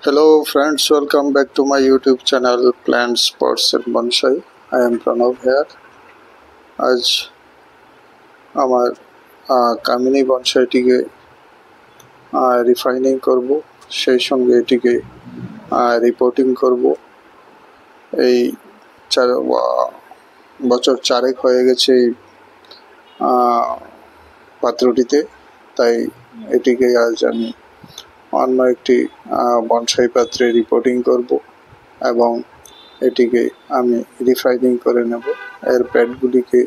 Hello friends, welcome back to my YouTube channel Plants, Pots and Bonsai. I am Pranav here. আজ আমার কামিনী বনসাইটিকে refining করব, সেই সঙ্গে এটিকে রিপোর্টিং করব। এই বছর চারেক হয়ে গেছে এই পাত্রটিতে, তাই এটিকে আজ আমি অন্য একটি বনসাই পাত্রে রিপোর্টিং করব এবং এটিকে আমি রিফাইনিং করে নেব। এর প্যাডগুলিকে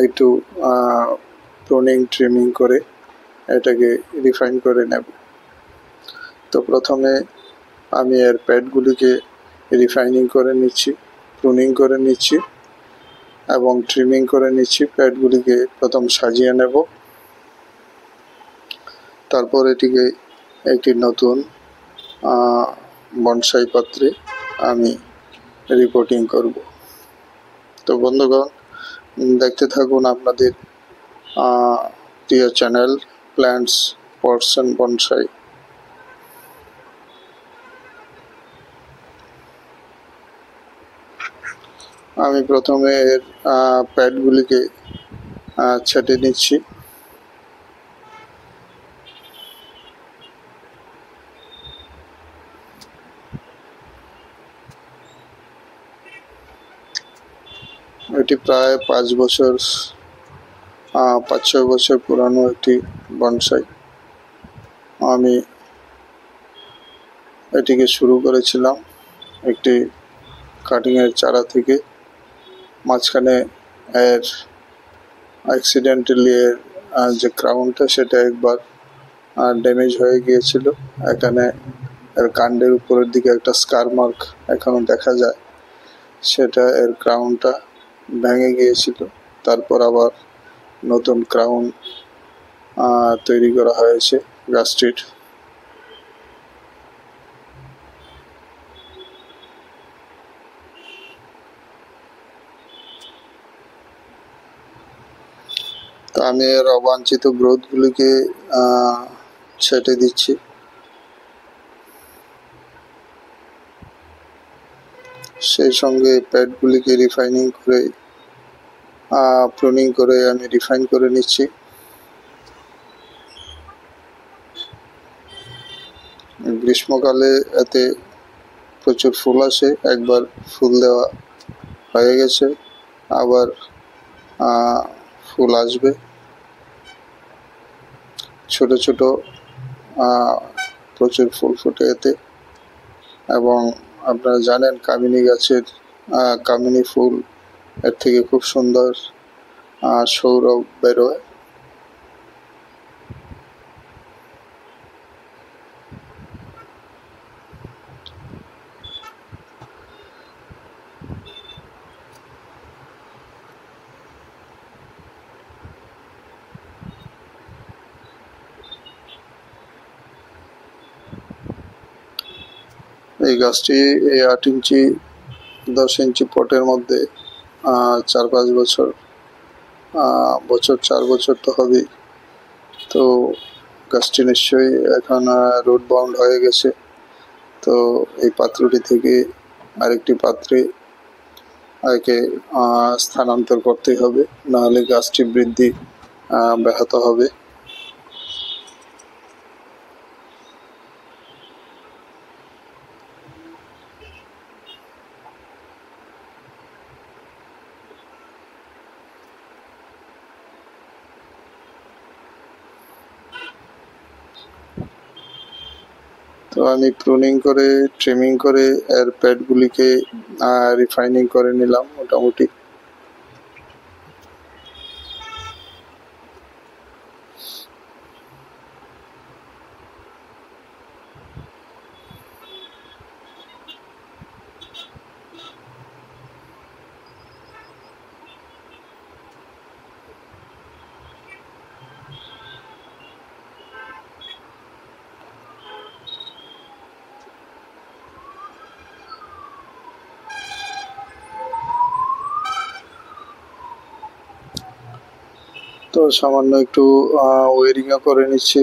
একটু প্রুনিং ট্রিমিং করে এটাকে রিফাইন করে নেব। তো প্রথমে আমি এর প্যাডগুলিকে রিফাইনিং করে নিচ্ছি, প্রুনিং করে নিচ্ছি এবং ট্রিমিং করে নিচ্ছি। প্যাডগুলিকে প্রথম সাজিয়ে নেব, তারপর এটিকে একটি নতুন বনসাই পাত্রে আমি রিপোর্টিং করব। তো বন্ধুগণ, দেখতে থাকুন আপনাদের প্রিয় channel plants, pots and bonsai. আমি প্রথমে এর প্যাডগুলিকে ছেটে নিচ্ছি। এটি প্রায় 5 বছর 5-6 বছর পুরানো একটি বনসাই। আমি এটিকে শুরু করেছিলাম একটি কাটিংয়ের চারা থেকে। মাঝখানে এর অ্যাক্সিডেন্টালি এর যে ক্রাউনটা সেটা একবার ড্যামেজ হয়ে গিয়েছিল। এখানে এর কাণ্ডের উপরের দিকে একটা স্কার মার্ক এখনো দেখা যায়, সেটা এর ক্রাউনটা ভেঙে গিয়েছিল। তারপর আবার নতুন ক্রাউন তৈরি করা হয়েছে গাছটির। তো আমি এর অবাঞ্ছিত গ্রোথগুলিকে ছেটে দিচ্ছি। সেই সঙ্গে প্যাডগুলিকে রিফাইনিং করে প্রুনিং করে আমি রিফাইন করে নিচ্ছি। গ্রীষ্মকালে এতে প্রচুর ফুল আসে। একবার ফুল দেওয়া হয়ে গেছে, আবার ফুল আসবে। ছোট ছোট প্রচুর ফুল ফুটে এতে। এবং আপনারা জানেন কামিনী গাছের কামিনী ফুল এর থেকে খুব সুন্দর সৌরভ বেরোয়। এই গাছটি এই 8 ইঞ্চি 10 ইঞ্চি পটের মধ্যে 4-5 বছর 4 বছর তো হবেই। তো গাছটি নিশ্চয়ই এখন রুট বাউন্ড হয়ে গেছে। তো এই পাত্রটি থেকে আরেকটি পাত্রে একে স্থানান্তর করতে হবে, নাহলে গাছটি বৃদ্ধি ব্যাহত হবে। তো আমি প্রুনিং করে ট্রিমিং করে এর প্যাডগুলিকে রিফাইনিং করে নিলাম মোটামুটি। তো সামান্য একটু ওয়েরিংও করে নিচ্ছি।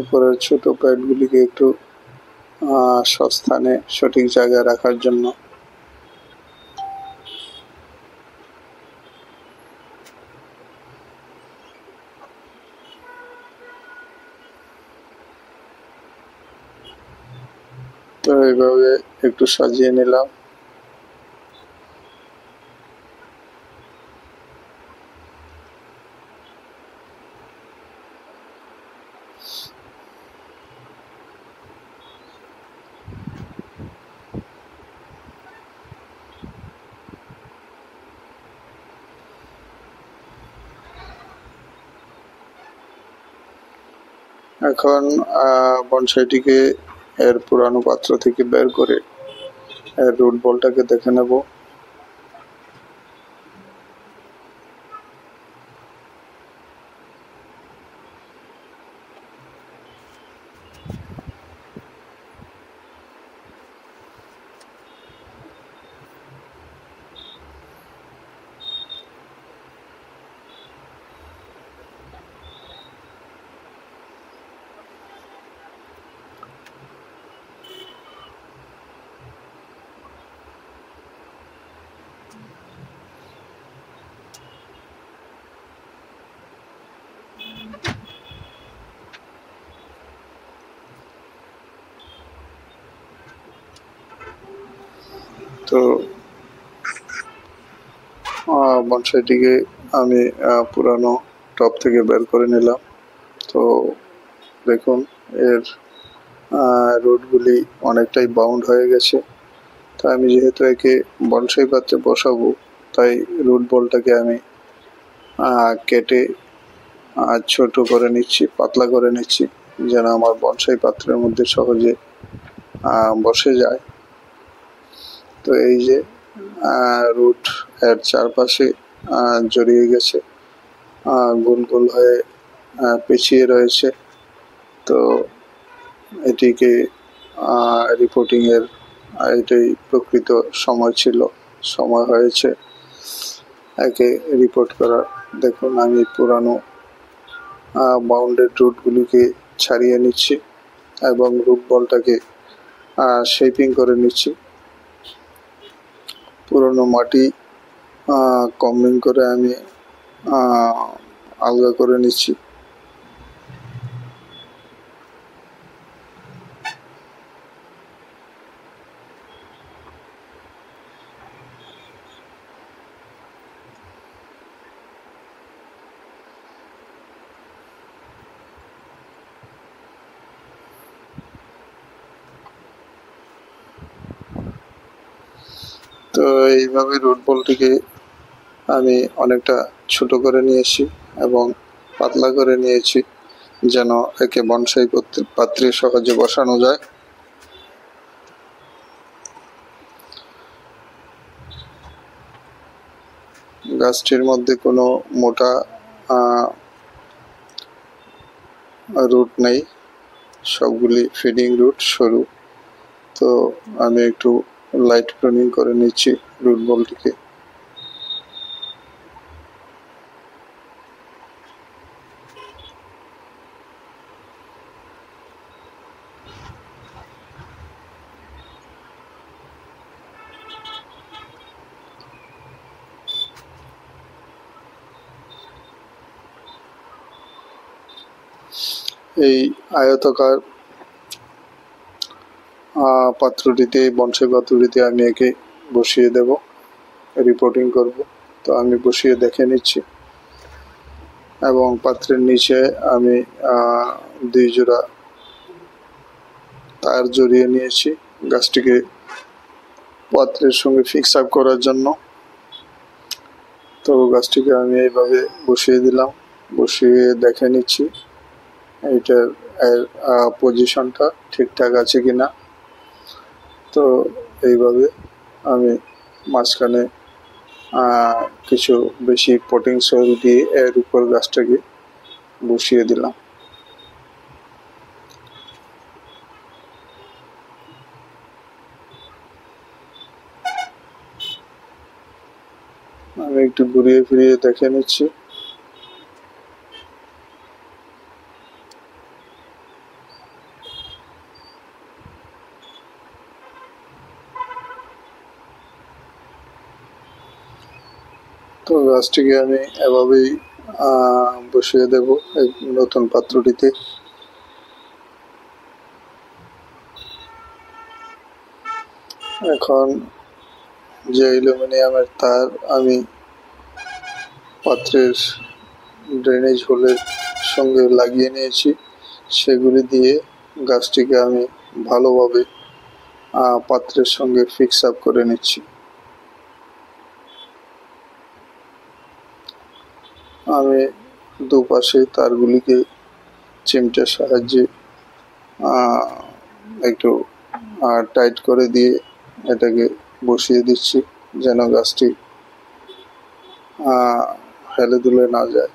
উপরের ছোট প্যাডগুলিকে একটু সস্থানে সঠিক জায়গায় রাখার জন্য তো এইভাবে একটু সাজিয়ে নিলাম। এখন বনসাইটিকে এর পুরানো পাত্র থেকে বের করে এর রুট বলটাকে দেখে নেব। তো বনসাইটিকে আমি পুরানো টপ থেকে বের করে নিলাম। তো দেখুন এর রুটগুলি অনেকটাই বাউন্ড হয়ে গেছে। তো আমি যেহেতু একে বনসাই পাত্রে বসাবো, তাই রুট বলটাকে আমি কেটে ছোট করে নিচ্ছি, পাতলা করে নিচ্ছি, যেন আমার বনসাই পাত্রের মধ্যে সহজে বসে যায়। তো এই যে রুট এর চারপাশে জড়িয়ে গেছে, গোল গোল হয়ে পেঁচিয়ে রয়েছে। তো এটিকে রিপোর্টিংয়ের এটাই প্রকৃত সময় ছিল, সময় হয়েছে একে রিপোর্ট করার। দেখুন আমি পুরানো বাউন্ডেড রুটগুলিকে ছাড়িয়ে নিচ্ছি এবং রুট বলটাকে শেপিং করে নিচ্ছি। পুরনো মাটি কম্বিং করে আমি আলগা করে নিচ্ছি। তো এইভাবে রুট বলটিকে আমি অনেকটা ছোট করে নিয়েছি এবং পাতলা করে নিয়েছি, যেন একে বনসাই পাত্রে সহজে বসানো যায়। গাছটির মধ্যে কোনো মোটা রুট নেই, সবগুলি ফিডিং রুট সরু। তো আমি একটু লাইট প্রুনিং করে নিচ্ছি রুট বলটিকে। এই আয়তাকার পাত্রটিতে, বনসাই পাত্রটিতে আমি একে বসিয়ে দেব, রিপোর্টিং করব। তো আমি বসিয়ে দেখে নিচ্ছি এবং পাত্রের নিচে আমি 2 জোড়া তার জড়িয়ে নিয়েছি গাছটিকে পাত্রের সঙ্গে ফিক্স আপ করার জন্য। তো গাছটিকে আমি এইভাবে বসিয়ে দিলাম, বসিয়ে দেখে নিচ্ছি এইটার পজিশনটা ঠিকঠাক আছে কিনা। তো এইভাবে আমি মাঝখানে কিছু বেশি পটিং সয়েল দিয়ে এর উপর গাছটাকে বসিয়ে দিলাম। আমি একটু ঘুরিয়ে ফিরিয়ে দেখে নিচ্ছি। তো গাছটিকে আমি এভাবেই বসিয়ে দেব এই নতুন পাত্রটিতে। এখন যে অ্যালুমিনিয়ামের তার আমি পাত্রের ড্রেনেজ হোলের সঙ্গে লাগিয়ে নিয়েছি, সেগুলি দিয়ে গাছটিকে আমি ভালোভাবে পাত্রের সঙ্গে ফিক্স আপ করে নিচ্ছি। আমি দুপাশে তারগুলিকে চিমটার সাহায্যে একটু টাইট করে দিয়ে এটাকে বসিয়ে দিচ্ছি, যেন গাছটি হেলে দুলে না যায়।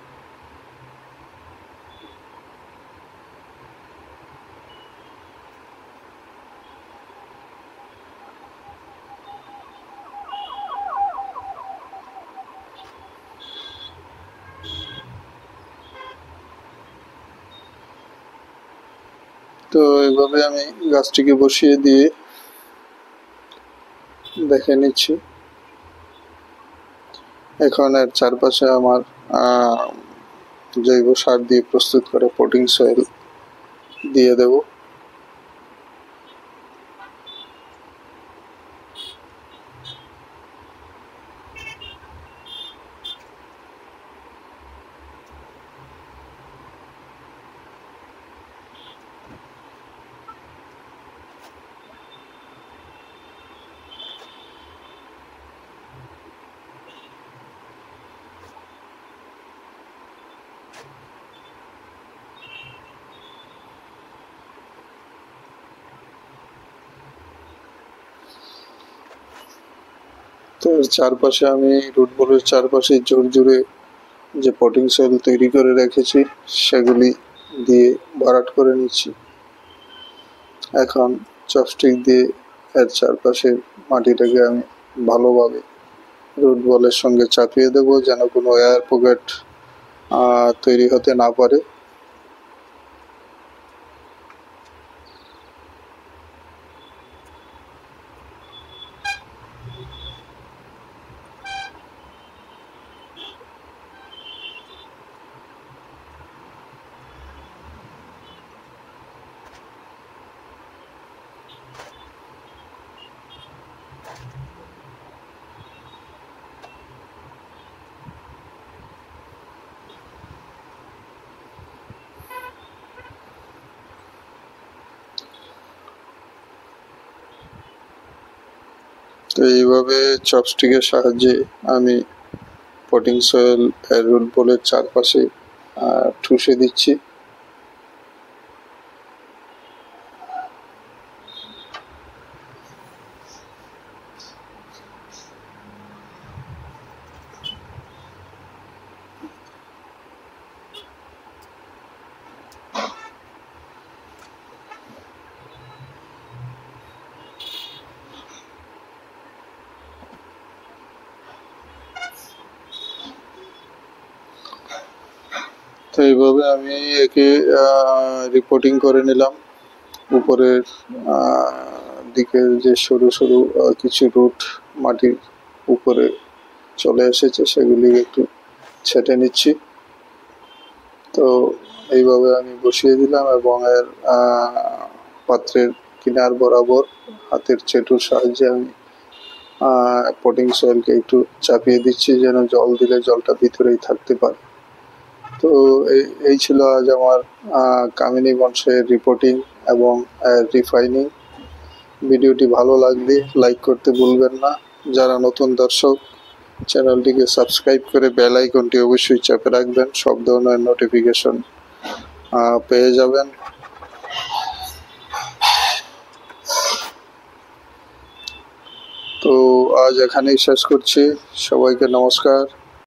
তো এইভাবে আমি গাছটিকে বসিয়ে দিয়ে দেখে নিচ্ছি। এখন এর চারপাশে আমার জৈব সার দিয়ে প্রস্তুত করা পটিং সয়েল দিয়ে দেব। তো এর চারপাশে আমি রুট বলের চারপাশে জোর জুড়ে যে পটিং সয়েল তৈরি করে রেখেছি সেগুলি দিয়ে ভরাট করে নিচ্ছি। এখন চপস্টিক দিয়ে এর চারপাশে মাটিটাকে আমি ভালোভাবে রুট বলের সঙ্গে চাপিয়ে দেবো, যেন কোনো এয়ার পকেট তৈরি হতে না পারে। তো এইভাবে চপস্টিকের সাহায্যে আমি পটিং সয়েল রুট বলের চারপাশে ঠুসে দিচ্ছি। তো এইভাবে আমি একে রিপোর্টিং করে নিলাম। উপরের দিকে যে সরু সরু কিছু রুট মাটির উপরে চলে এসেছে সেগুলি একটু ছেটে নিচ্ছি। তো এইভাবে আমি বসিয়ে দিলাম এবং এর পাত্রের কিনার বরাবর হাতের চেটুর সাহায্যে আমি পটিং সয়েলকে একটু চাপিয়ে দিচ্ছি, যেন জল দিলে জলটা ভিতরেই থাকতে পারে। তো এই ছিল আজ আমার কামিনী বনসাইয়ের রিপোর্টিং এবং রিফাইনিং। ভিডিওটি ভালো লাগলে লাইক করতে ভুলবেন না। যারা নতুন দর্শক, চ্যানেলটিকে সাবস্ক্রাইব করে বেল আইকনটি অবশ্যই চাপে রাখবেন, সব ধরনের নোটিফিকেশন পেয়ে যাবেন। তো আজ এখানেই শেষ করছি। সবাইকে নমস্কার।